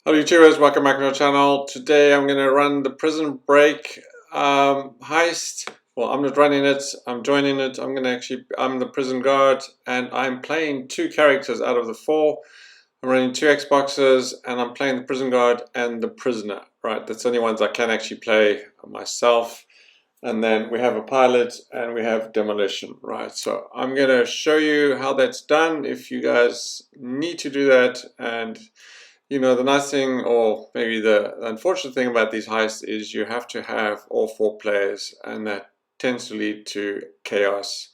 Hello YouTubers, welcome back to our channel. Today I'm going to run the Prison Break heist. Well, I'm not running it, I'm joining it. I'm the prison guard and I'm playing two characters out of the four. I'm running two Xboxes and I'm playing the prison guard and the prisoner, right? That's the only ones I can actually play myself. And then we have a pilot and we have demolition, right? So I'm going to show you how that's done if you guys need to do that. And you know, the nice thing, or maybe the unfortunate thing about these heists is you have to have all four players, and that tends to lead to chaos.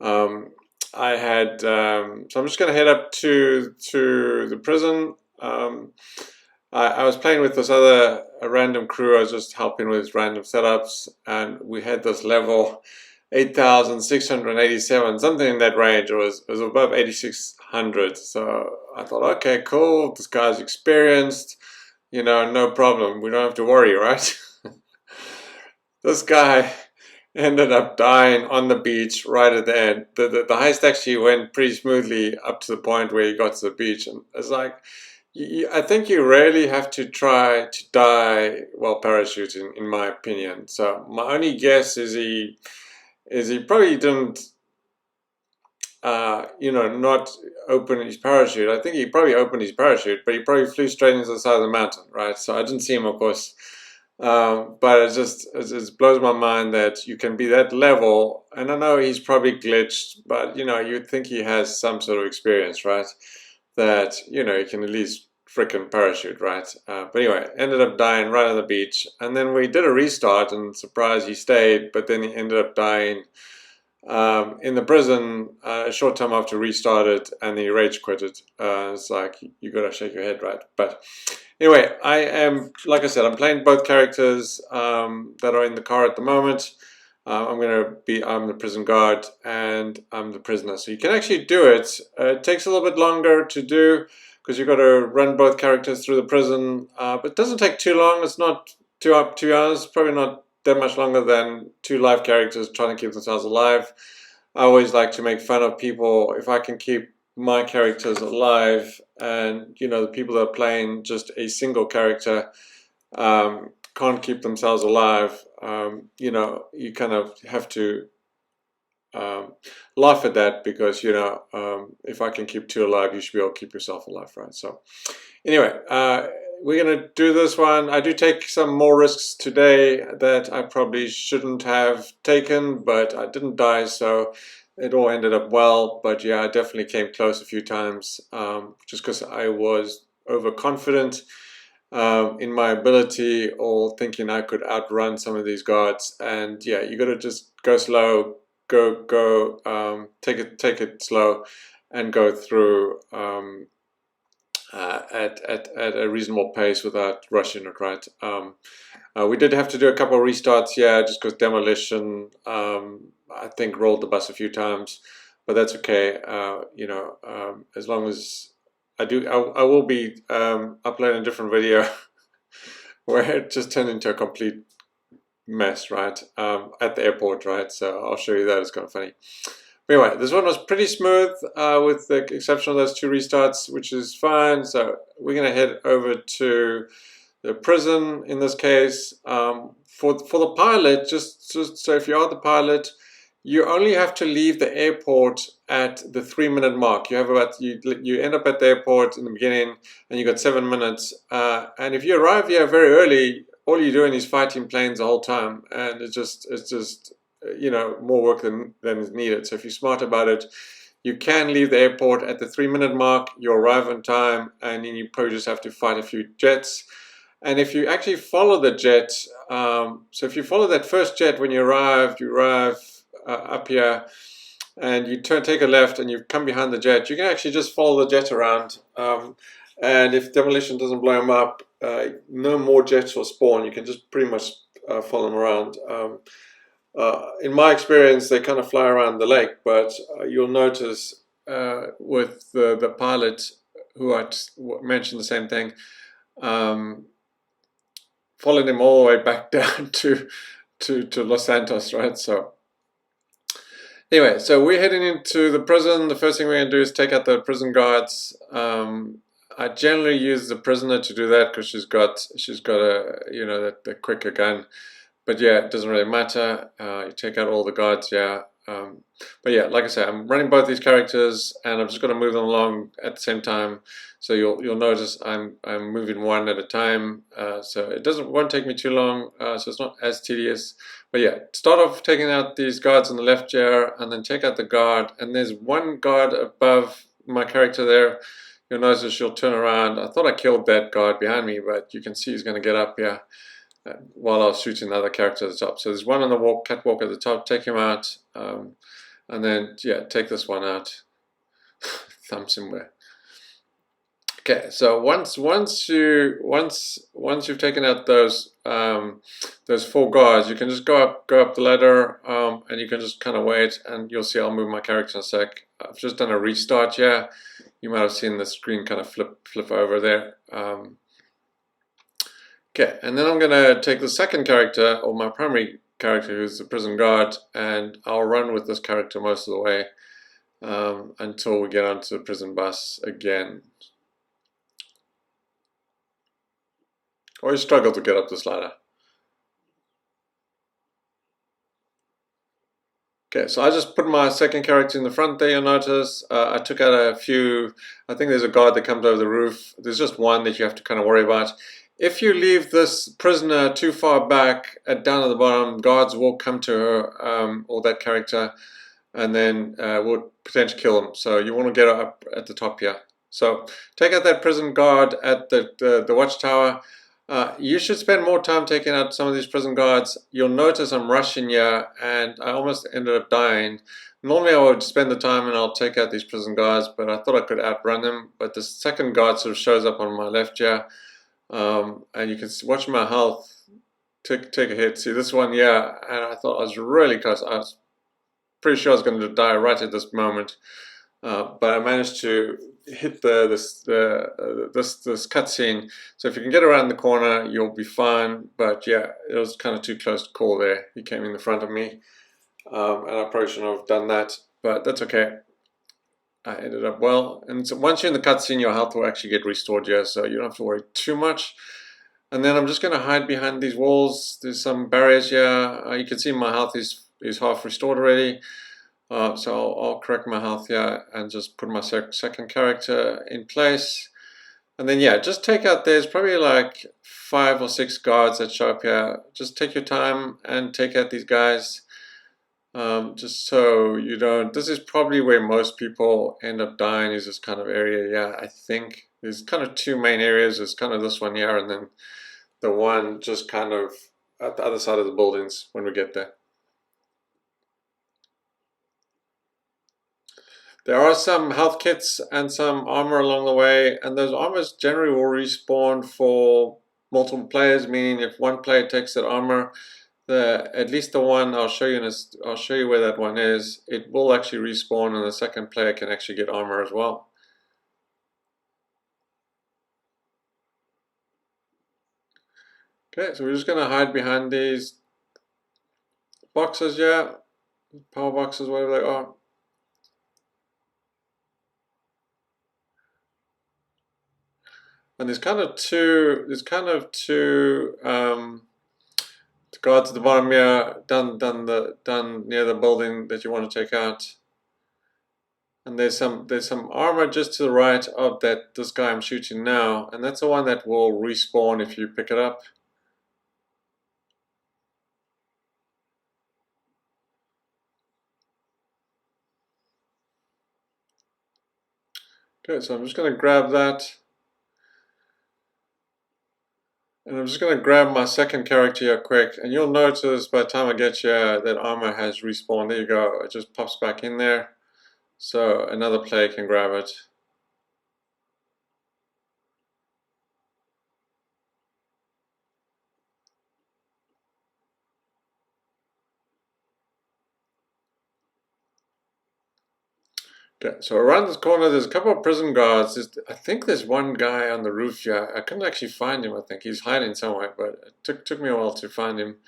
Um, so I'm just going to head up to the prison. I was playing with this other random crew. I was just helping with random setups, and we had this level 8,687, something in that range. It was above 8,600. So I thought, okay, cool. This guy's experienced. You know, no problem. We don't have to worry, right? This guy ended up dying on the beach right at the end. The heist actually went pretty smoothly up to the point where he got to the beach, and it's like, I think you really have to try to die while parachuting, in my opinion. So my only guess is he probably didn't, not open his parachute. I think he probably opened his parachute, but he probably flew straight into the side of the mountain, right? So I didn't see him, of course. But it just blows my mind that you can be that level. And I know he's probably glitched, but you'd think he has some sort of experience, right? That he can at least freaking parachute, right? But anyway, ended up dying right on the beach, and then we did a restart, and surprise, he stayed, but then he ended up dying in the prison a short time after restarted, and he rage quitted. It's like you gotta shake your head, right? But anyway, like I said, I'm playing both characters that are in the car at the moment. I'm the prison guard and I'm the prisoner. So you can actually do it. It takes a little bit longer to do because you've got to run both characters through the prison. But it doesn't take too long. It's not 2 hours, probably not that much longer than two live characters trying to keep themselves alive. I always like to make fun of people. If I can keep my characters alive and, the people that are playing just a single character can't keep themselves alive, you kind of have to laugh at that because, if I can keep two alive, you should be able to keep yourself alive, right? So anyway, we're going to do this one. I do take some more risks today that I probably shouldn't have taken, but I didn't die, so it all ended up well. But yeah, I definitely came close a few times just because I was overconfident in my ability or thinking I could outrun some of these guards. And yeah, you got to just go slow, take it slow, and go through at a reasonable pace without rushing it, right? We did have to do a couple of restarts, yeah, just because demolition, I think, rolled the bus a few times, but that's okay. As long as I will be uploading a different video where it just turned into a complete mess, right? At the airport, right? So I'll show you that. It's kind of funny. Anyway, this one was pretty smooth with the exception of those two restarts, which is fine. So we're going to head over to the prison in this case. For the pilot, just so if you are the pilot, you only have to leave the airport at the 3-minute mark. You have you end up at the airport in the beginning, and you got 7 minutes. And if you arrive here very early, all you're doing is fighting planes the whole time, and it's just more work than is needed. So if you're smart about it, you can leave the airport at the 3-minute mark. You arrive on time, and then you probably just have to fight a few jets. And if you actually follow the jet, so if you follow that first jet when you arrive up here, and you take a left and you come behind the jet, you can actually just follow the jet around. And if demolition doesn't blow them up, no more jets will spawn. You can just pretty much follow them around. In my experience, they kind of fly around the lake, but you'll notice with the pilot, who I mentioned the same thing, following him all the way back down to Los Santos, right? So anyway, so we're heading into the prison. The first thing we're going to do is take out the prison guards. I generally use the prisoner to do that because she's got a the quicker gun. But yeah, it doesn't really matter. You take out all the guards, yeah. But yeah, like I say, I'm running both these characters, and I'm just going to move them along at the same time. So you'll notice I'm moving one at a time. So it won't take me too long. So it's not as tedious. But yeah, start off taking out these guards on the left here, and then take out the guard. And there's one guard above my character there. You'll notice she'll turn around. I thought I killed that guard behind me, but you can see he's going to get up here while I was shooting the other character at the top. So there's one on the catwalk at the top. Take him out, and then yeah, take this one out. Thumb somewhere. Okay, so once you've taken out those 4 guards, you can just go up the ladder, and you can just kind of wait, and you'll see I'll move my character in a sec. I've just done a restart here. You might have seen the screen kind of flip over there. Okay, and then I'm going to take the second character, or my primary character, who's the prison guard, and I'll run with this character most of the way until we get onto the prison bus again. Always struggle to get up this ladder. Okay, so I just put my second character in the front there, you'll notice. I took out a few. I think there's a guard that comes over the roof. There's just one that you have to kind of worry about. If you leave this prisoner too far back, down at the bottom, guards will come to her, or that character, and then will potentially kill them. So you want to get her up at the top here. So take out that prison guard at the watchtower. You should spend more time taking out some of these prison guards. You'll notice I'm rushing here, and I almost ended up dying. Normally I would spend the time and I'll take out these prison guards, but I thought I could outrun them. But the second guard sort of shows up on my left here, and you can watch my health take a hit. See this one, yeah, and I thought I was really close. I was pretty sure I was going to die right at this moment, but I managed to hit this cutscene. So if you can get around the corner, you'll be fine. But yeah, it was kind of too close to call there. He came in the front of me, and I probably shouldn't have done that, but that's okay. I ended up well. And so once you're in the cutscene, your health will actually get restored here, so you don't have to worry too much. And then I'm just going to hide behind these walls. There's some barriers here. You can see my health is half restored already. So I'll correct my health here and just put my second character in place. And then yeah, just take out, there's probably like 5 or 6 guards that show up here. Just take your time and take out these guys. Just so you don't, this is probably where most people end up dying, is this kind of area. Yeah, I think there's kind of 2 main areas. There's kind of this one here, and then the one just kind of at the other side of the buildings when we get there. There are some health kits and some armor along the way, and those armors generally will respawn for multiple players, meaning if one player takes that armor, at least the one I'll show you I'll show you where that one is, it will actually respawn, and the second player can actually get armor as well. Okay, so we're just going to hide behind these boxes, yeah, power boxes, whatever they are. And there's kind of two guards at the bottom here, down near the building that you want to take out. And there's some armor just to the right of this guy I'm shooting now, and that's the one that will respawn if you pick it up. Okay, so I'm just going to grab that. And I'm just going to grab my second character here quick, and you'll notice by the time I get here that armor has respawned. There you go, it just pops back in there, so another player can grab it. Okay, so around this corner there's a couple of prison guards. I think there's one guy on the roof here. I couldn't actually find him. I think he's hiding somewhere, but it took me a while to find him.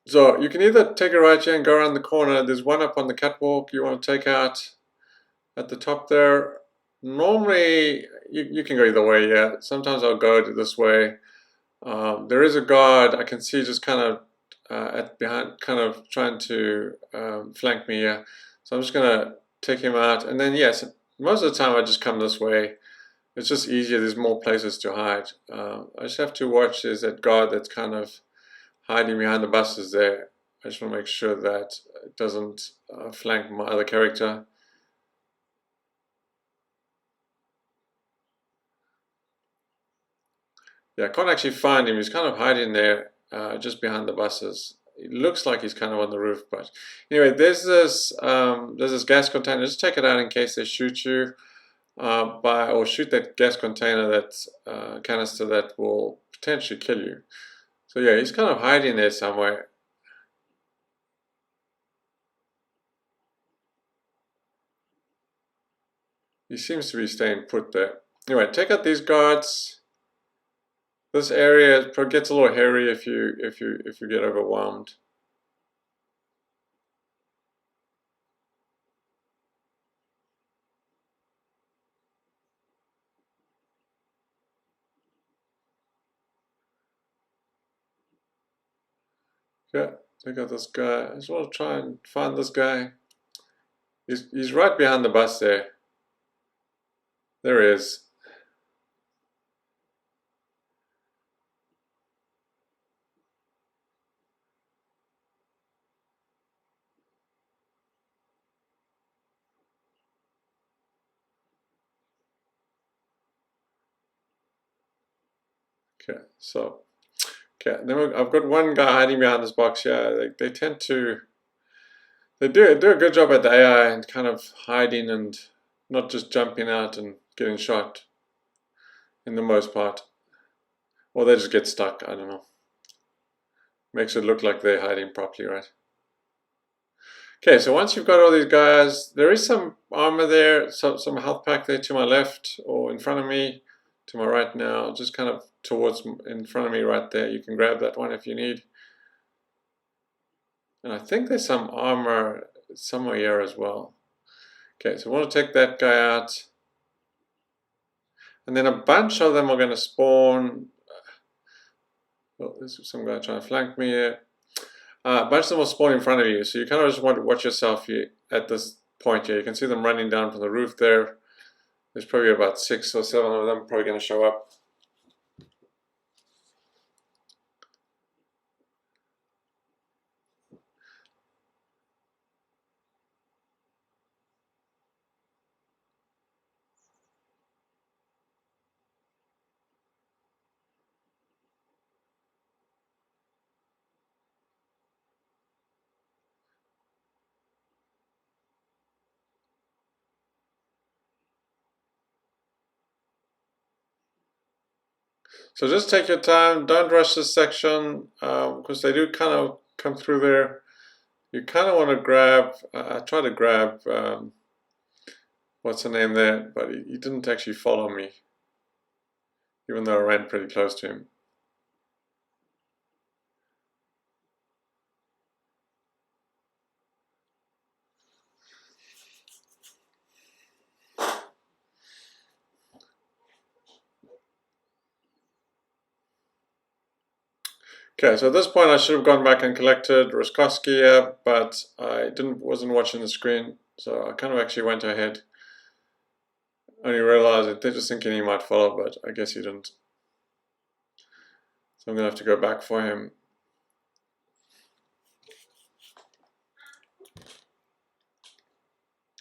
So you can either take a right here and go around the corner. There's one up on the catwalk you want to take out at the top there. Normally, you can go either way, yeah. Sometimes I'll go this way. There is a guard I can see just kind of at behind, kind of trying to flank me here. So I'm just gonna take him out, and then yes, most of the time I just come this way. It's just easier. There's more places to hide. I just have to watch. There's that guard that's kind of hiding behind the buses there. I just want to make sure that it doesn't flank my other character. Yeah, I can't actually find him. He's kind of hiding there, just behind the buses. It looks like he's kind of on the roof, but anyway, there's this gas container. Just take it out in case they shoot you, or shoot that gas container, that canister that will potentially kill you. So yeah, he's kind of hiding there somewhere. He seems to be staying put there. Anyway, take out these guards. This area gets a little hairy if you get overwhelmed. Yeah, take out this guy. I just want to try and find this guy. He's right behind the bus there. There he is. Okay, so okay, then I've got one guy hiding behind this box. Yeah, they tend to they do a good job at the AI and kind of hiding and not just jumping out and getting shot in the most part, or they just get stuck. I don't know. Makes it look like they're hiding properly, right? Okay, so once you've got all these guys, there is some armor there, some health pack there to my left or in front of me, to my right now, just kind of towards in front of me right there. You can grab that one if you need. And I think there's some armor somewhere here as well. Okay, so I want to take that guy out. And then a bunch of them are going to spawn. Oh, there's some guy trying to flank me here. A bunch of them will spawn in front of you, so you kind of just want to watch yourself here at this point here. You can see them running down from the roof there. There's probably about 6 or 7 of them probably going to show up. So just take your time. Don't rush this section because they do kind of come through there. You kind of want to grab. I tried to grab. What's the name there? But he didn't actually follow me, even though I ran pretty close to him. Okay, so at this point I should have gone back and collected Roskowski, but I wasn't watching the screen, so I kind of actually went ahead. Only realized it, they're just thinking he might follow, but I guess he didn't. So I'm gonna have to go back for him.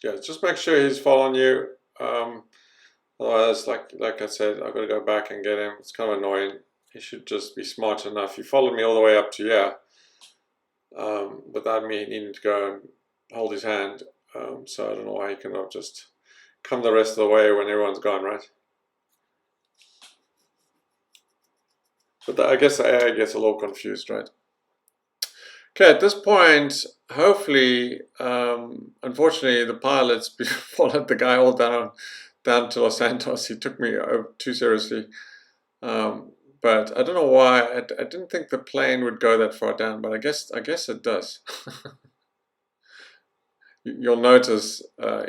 Yeah, just make sure he's following you. Otherwise, like I said, I've got to go back and get him. It's kind of annoying. He should just be smart enough. He followed me all the way up to here, without me needing to go and hold his hand. So I don't know why he cannot just come the rest of the way when everyone's gone, right? But I guess the AI gets a little confused, right? Okay, at this point, hopefully, unfortunately, the pilots followed the guy all down to Los Santos. He took me too seriously. But I don't know why. I didn't think the plane would go that far down, but I guess it does. you'll notice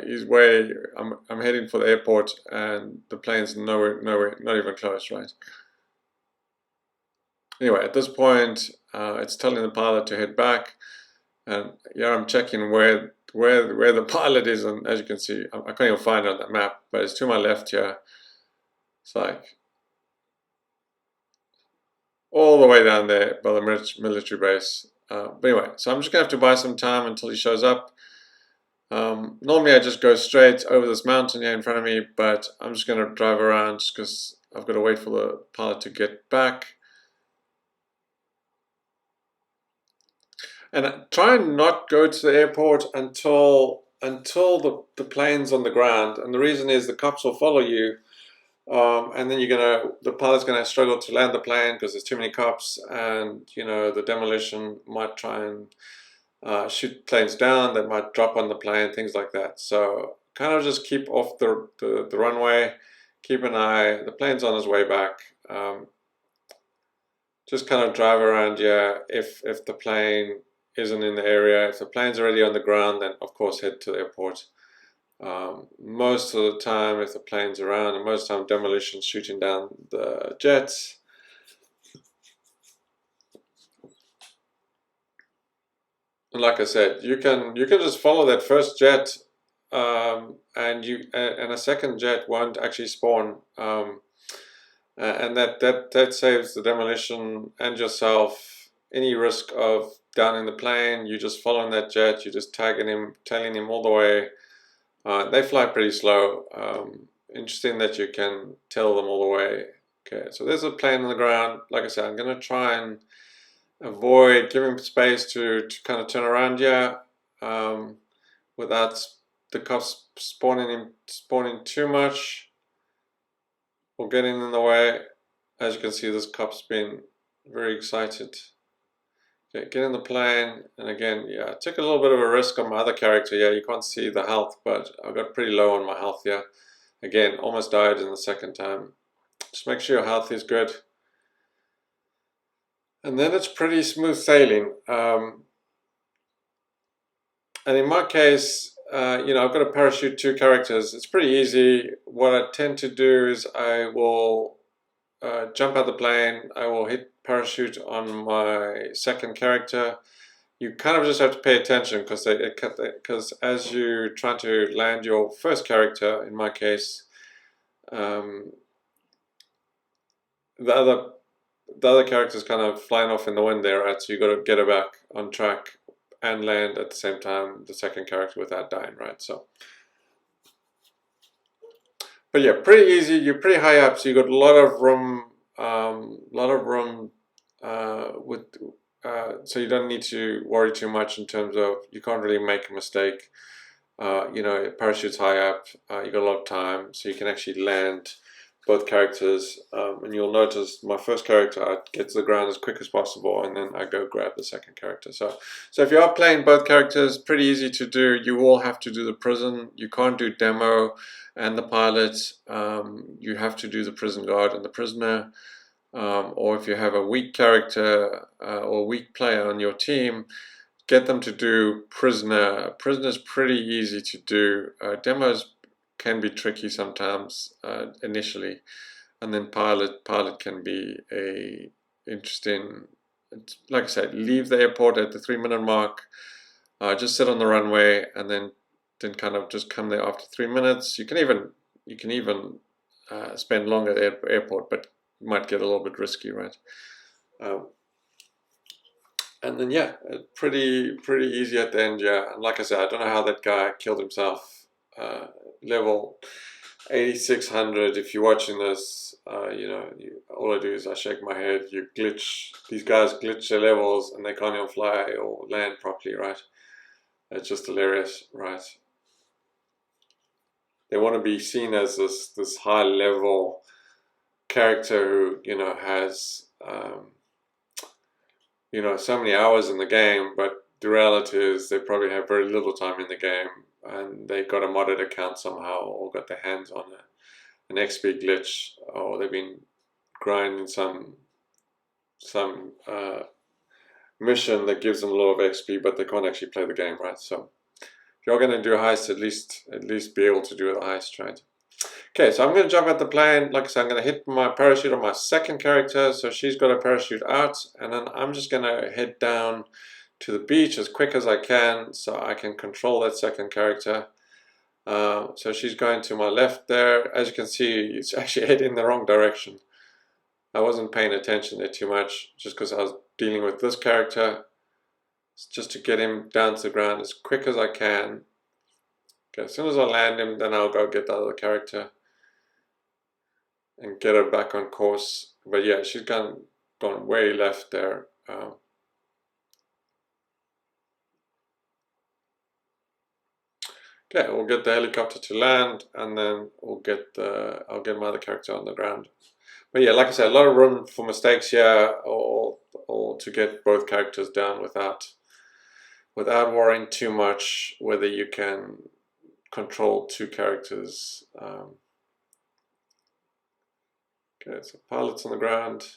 he's way. I'm heading for the airport, and the plane's nowhere, not even close, right? Anyway, at this point, it's telling the pilot to head back, and yeah, I'm checking where the pilot is, and as you can see, I can't even find it on that map, but it's to my left here. It's like all the way down there by the military base. But anyway, so I'm just gonna have to buy some time until he shows up. Normally I just go straight over this mountain here in front of me, but I'm just gonna drive around just because I've got to wait for the pilot to get back. And try and not go to the airport until the plane's on the ground. And the reason is the cops will follow you, and then the pilot's gonna struggle to land the plane because there's too many cops, and the demolition might try and shoot planes down that might drop on the plane, things like that. So kind of just keep off the runway, keep an eye. The plane's on its way back. Just kind of drive around, yeah. If the plane isn't in the area, if the plane's already on the ground, then of course head to the airport. Most of the time, if the plane's around, and most of the time demolition's shooting down the jets. And like I said, you can just follow that first jet, and a second jet won't actually spawn, and that saves the demolition and yourself any risk of downing the plane. You just following that jet, you're just tagging him, tailing him all the way. They fly pretty slow. Interesting that you can tail them all the way. Okay, so there's a plane on the ground. Like I said, I'm gonna try and avoid giving space to kind of turn around here, without the cops spawning too much or getting in the way. As you can see, this cop's been very excited. Okay, get in the plane, and again, yeah, I took a little bit of a risk on my other character. Yeah, you can't see the health, but I got pretty low on my health here. Again, almost died in the second time. Just make sure your health is good. And then it's pretty smooth sailing. And in my case, I've got to parachute two characters. It's pretty easy. What I tend to do is I will jump out the plane. I will hit parachute on my second character. You kind of just have to pay attention because as you try to land your first character, in my case, the other character's kind of flying off in the wind there, right? So you got to get her back on track and land at the same time the second character without dying, right? So, but yeah, pretty easy. You're pretty high up, so you got a lot of room, so you don't need to worry too much in terms of you can't really make a mistake. Parachute's high up. You got a lot of time, so you can actually land both characters, and you'll notice my first character, I get to the ground as quick as possible, and then I go grab the second character. So if you are playing both characters, pretty easy to do. You will have to do the prison. You can't do demo and the pilot. You have to do the prison guard and the prisoner. Or if you have a weak character or weak player on your team, get them to do prisoner. Prisoner's pretty easy to do. Demos can be tricky sometimes initially, and then pilot can be a interesting. Like I said, leave the airport at the 3 minute mark, just sit on the runway, and then kind of just come there after 3 minutes. You can even spend longer at the airport, but it might get a little bit risky, right? And then yeah, pretty easy at the end, yeah. And like I said, I don't know how that guy killed himself. Level 8600. If you're watching this, all I do is I shake my head. These guys glitch their levels and they can't even fly or land properly, right? It's just hilarious, right? They want to be seen as this high level character who has so many hours in the game, but the reality is they probably have very little time in the game, and they got a modded account somehow, or got their hands on an XP glitch, or they've been grinding some mission that gives them a lot of XP, but they can't actually play the game, right? So If you're going to do a heist, at least be able to do the heist, right? Okay, so I'm going to jump out the plane. Like I said, I'm going to hit my parachute on my second character, so she's got a parachute out, and then I'm just going to head down to the beach as quick as I can so I can control that second character. So she's going to my left there. As you can see, it's actually heading in the wrong direction. I wasn't paying attention there too much, just because I was dealing with this character. It's just to get him down to the ground as quick as I can. Okay, as soon as I land him, then I'll go get the other character and get her back on course. But yeah, she's gone way left there. Okay, we'll get the helicopter to land, and then I'll get my other character on the ground. But yeah, like I said, a lot of room for mistakes here, or to get both characters down without worrying too much whether you can control two characters. Okay, so pilot's on the ground.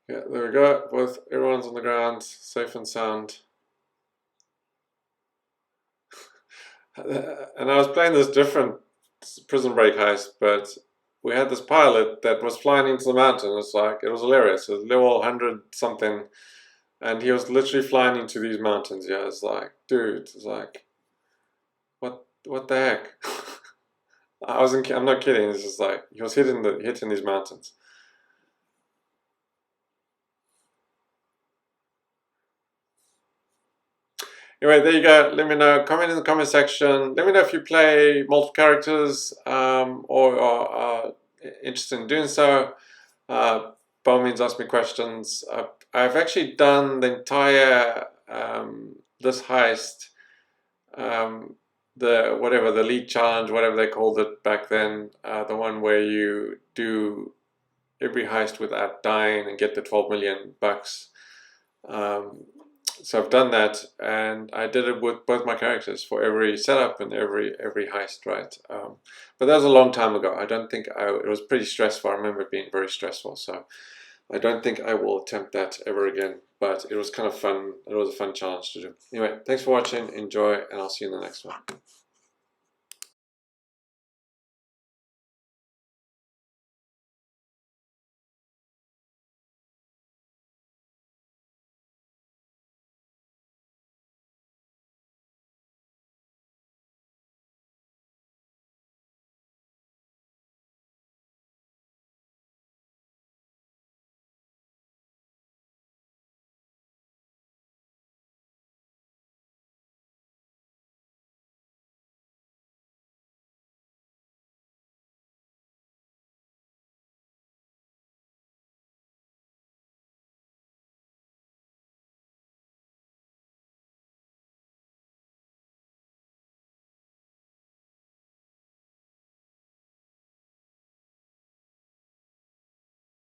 Yeah, there we go. Everyone's on the ground, safe and sound. And I was playing this different Prison Break heist, but we had this pilot that was flying into the mountain. It was hilarious. It was level 100 something, and he was literally flying into these mountains. Yeah, it's like, dude, it's like, what the heck? I'm not kidding. It's just like he was hitting these mountains. Anyway, there you go. Let me know. Comment in the comment section. Let me know if you play multiple characters or are interested in doing so. By all means, ask me questions. I've actually done the entire this heist, the lead challenge, whatever they called it back then, the one where you do every heist without dying and get the 12 million bucks. So I've done that, and I did it with both my characters for every setup and every heist, right? But that was a long time ago. I don't think it was pretty stressful. I remember it being very stressful, so I don't think I will attempt that ever again. But it was kind of fun. It was a fun challenge to do. Anyway, thanks for watching. Enjoy, and I'll see you in the next one.